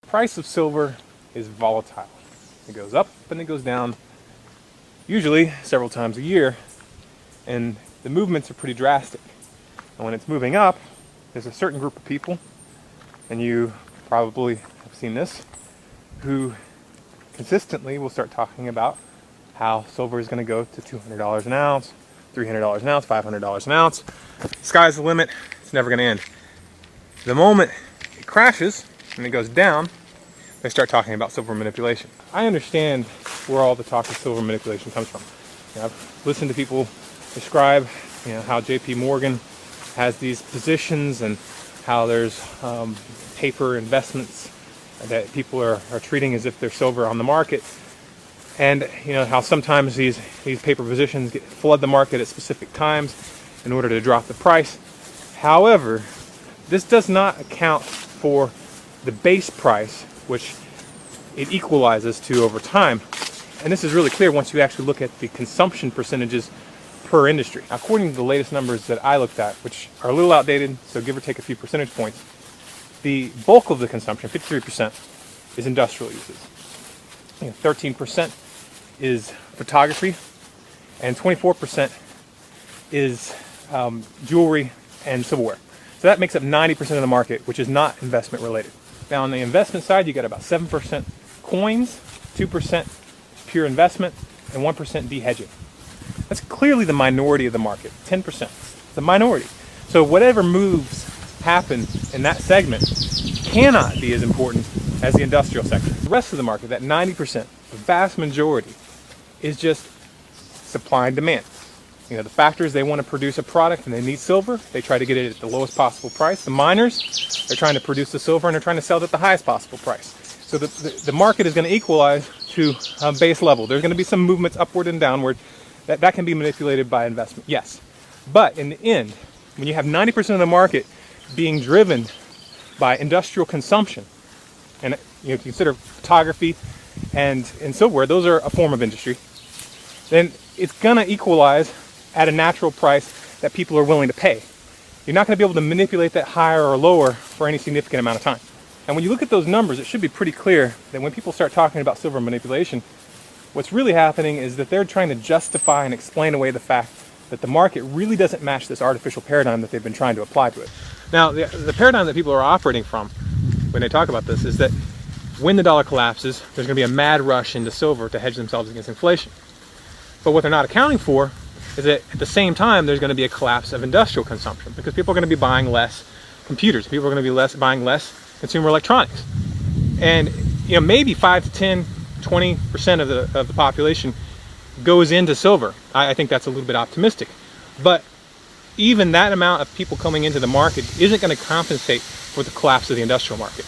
price of silver is volatile. It goes up and it goes down, usually several times a year, and the movements are pretty drastic. And when it's moving up, there's a certain group of people, and you probably have seen this, who consistently will start talking about how silver is going to go to $200 an ounce, $300 an ounce, $500 an ounce. Sky's the limit. It's never going to end. The moment it crashes and it goes down, they start talking about silver manipulation. I understand where all the talk of silver manipulation comes from. I've listened to people describe, how J.P. Morgan has these positions and how there's paper investments that people are treating as if they're silver on the market, and how sometimes these paper positions flood the market at specific times in order to drop the price. However, this does not account for the base price, which it equalizes to over time. And this is really clear once you actually look at the consumption percentages per industry. According to the latest numbers that I looked at, which are a little outdated, so give or take a few percentage points, the bulk of the consumption, 53%, is industrial uses. 13% is photography, and 24% is jewelry and silverware. So that makes up 90% of the market, which is not investment related. Now on the investment side, you got about 7% coins, 2% pure investment, and 1% de-hedging. That's clearly the minority of the market, 10%. The minority. So whatever moves happen in that segment cannot be as important as the industrial sector. The rest of the market, that 90%, the vast majority, is just supply and demand. The factors, they want to produce a product and they need silver. They try to get it at the lowest possible price. The miners, they're trying to produce the silver and they're trying to sell it at the highest possible price. So the market is going to equalize to a base level. There's going to be some movements upward and downward. That can be manipulated by investment, yes. But in the end, when you have 90% of the market being driven by industrial consumption, and consider photography and silverware, those are a form of industry, then it's going to equalize at a natural price that people are willing to pay. You're not going to be able to manipulate that higher or lower for any significant amount of time. And when you look at those numbers, it should be pretty clear that when people start talking about silver manipulation, what's really happening is that they're trying to justify and explain away the fact that the market really doesn't match this artificial paradigm that they've been trying to apply to it. Now, the paradigm that people are operating from when they talk about this is that when the dollar collapses, there's going to be a mad rush into silver to hedge themselves against inflation. But what they're not accounting for is that at the same time, there's going to be a collapse of industrial consumption because people are going to be buying less computers. People are going to be buying less consumer electronics. And maybe 5 to 10, 20% of the population goes into silver. I think that's a little bit optimistic. But even that amount of people coming into the market isn't going to compensate for the collapse of the industrial market.